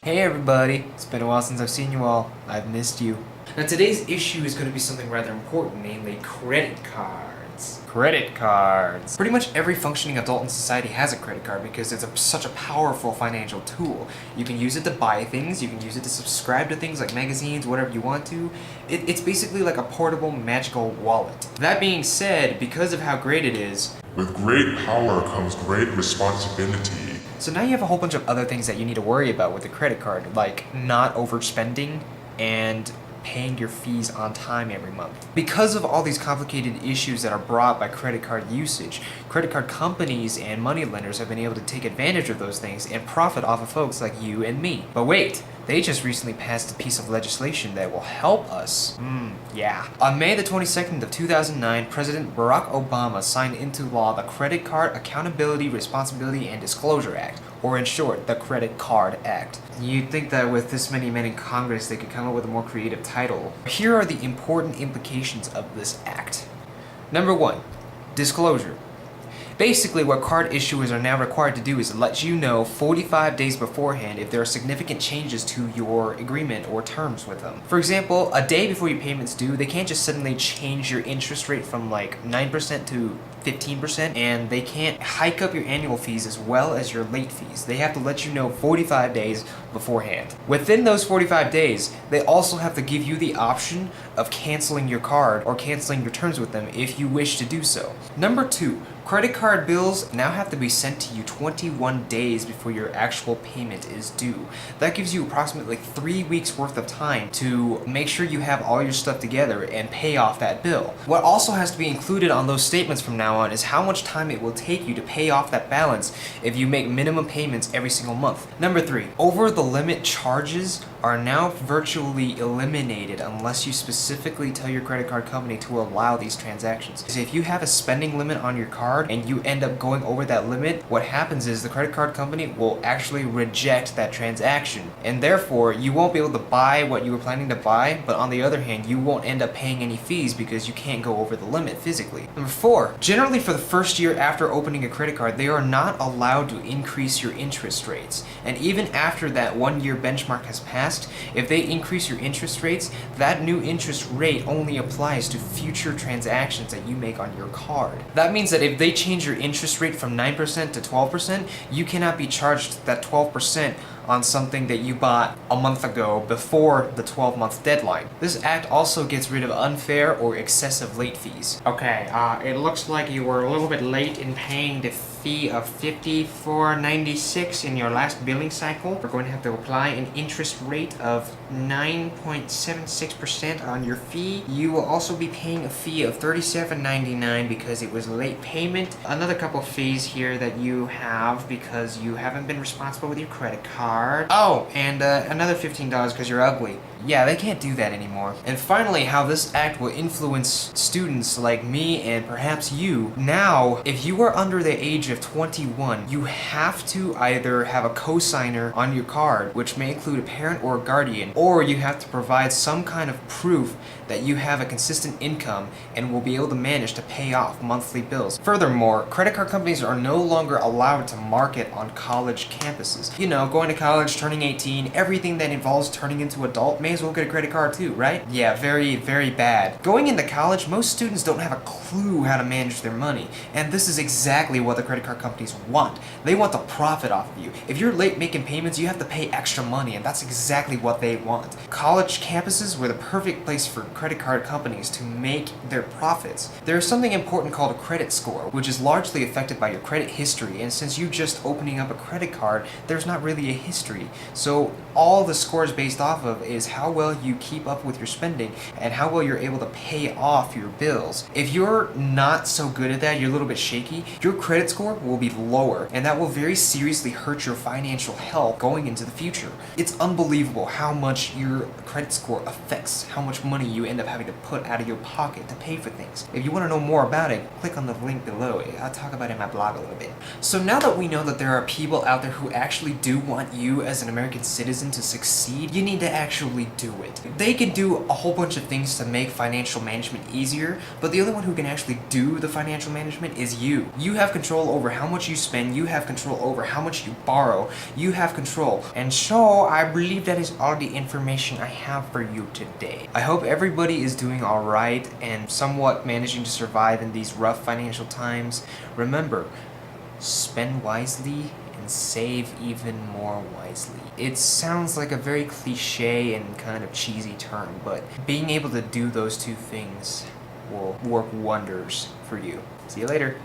Hey everybody, it's been a while since I've seen you all. I've missed you. Now today's issue is going to be something rather important, namely credit cards. Credit cards. Pretty much every functioning adult in society has a credit card because it's such a powerful financial tool. You can use it to buy things, you can use it to subscribe to things like magazines, whatever you want to. It's basically like a portable magical wallet. That being said, because of how great it is, with great power comes great responsibility. so now you have a whole bunch of other things that you need to worry about with a credit card, like not overspending and paying your fees on time every month. Because of all these complicated issues that are brought by credit card usage, credit card companies and money lenders have been able to take advantage of those things and profit off of folks like you and me. But wait, they just recently passed a piece of legislation that will help us. Yeah. On May the 22nd of 2009, President Barack Obama signed into law the Credit Card Accountability, Responsibility, and Disclosure Act, or in short, the Credit Card Act. You'd think that with this many men in Congress, they could come up with a more creative title. Here are the important implications of this act. Number 1, disclosure. Basically, what card issuers are now required to do is let you know 45 days beforehand if there are significant changes to your agreement or terms with them. For example, a day before your payment's due, they can't just suddenly change your interest rate from like 9% to 15%, and they can't hike up your annual fees as well as your late fees. They have to let you know 45 days beforehand. Within those 45 days, they also have to give you the option of canceling your card or canceling your terms with them if you wish to do so. Number 2, credit card bills now have to be sent to you 21 days before your actual payment is due. That gives you approximately 3 weeks worth of time to make sure you have all your stuff together and pay off that bill. What also has to be included on those statements from now on is how much time it will take you to pay off that balance if you make minimum payments every single month. Number 3, over the limit charges are now virtually eliminated unless you specifically tell your credit card company to allow these transactions. So if you have a spending limit on your card and you end up going over that limit, what happens is the credit card company will actually reject that transaction, and therefore you won't be able to buy what you were planning to buy, but on the other hand, you won't end up paying any fees because you can't go over the limit physically. Number 4, generally for the first year after opening a credit card, they are not allowed to increase your interest rates. And even after that 1-year benchmark has passed, if they increase your interest rates, that new interest rate only applies to future transactions that you make on your card. That means that if they change your interest rate from 9% to 12%, you cannot be charged that 12% on something that you bought a month ago before the 12-month deadline. This act also gets rid of unfair or excessive late fees. Okay, it looks like you were a little bit late in paying the fee of $54.96 in your last billing cycle. We're going to have to apply an interest rate of 9.76% on your fee. You will also be paying a fee of $37.99 because it was a late payment. Another couple of fees here that you have because you haven't been responsible with your credit card. Oh, and another $15 because you're ugly. Yeah, they can't do that anymore. And finally, how this act will influence students like me and perhaps you. Now, if you are under the age of 21, you have to either have a co-signer on your card, which may include a parent or a guardian, or you have to provide some kind of proof that you have a consistent income and will be able to manage to pay off monthly bills. Furthermore, credit card companies are no longer allowed to market on college campuses. You know, going to college, turning 18, everything that involves turning into adult, may as well get a credit card too, right? Yeah, very, very bad. Going into college, most students don't have a clue how to manage their money, and this is exactly what the credit card companies want. They want to profit off of you. If you're late making payments, you have to pay extra money, and that's exactly what they want. College campuses were the perfect place for credit card companies to make their profits. There is something important called a credit score, which is largely affected by your credit history, and since you just opening up a credit card, there's not really a history. So all the score is based off of is how well you keep up with your spending and how well you're able to pay off your bills. If you're not so good at that, you're a little bit shaky, your credit score will be lower, and that will very seriously hurt your financial health going into the future. It's unbelievable how much your credit score affects how much money you end up having to put out of your pocket to pay for things. If you want to know more about it, click on the link below. I'll talk about it in my blog a little bit. So now that we know that there are people out there who actually do want you as an American citizen to succeed, you need to actually do it. They can do a whole bunch of things to make financial management easier, but the only one who can actually do the financial management is you. You have control over over how much you spend, you have control over how much you borrow, you have control. And so I believe that is all the information I have for you today. I hope everybody is doing alright and somewhat managing to survive in these rough financial times. Remember, spend wisely and save even more wisely. It sounds like a very cliche and kind of cheesy term, but being able to do those two things will work wonders for you. See you later.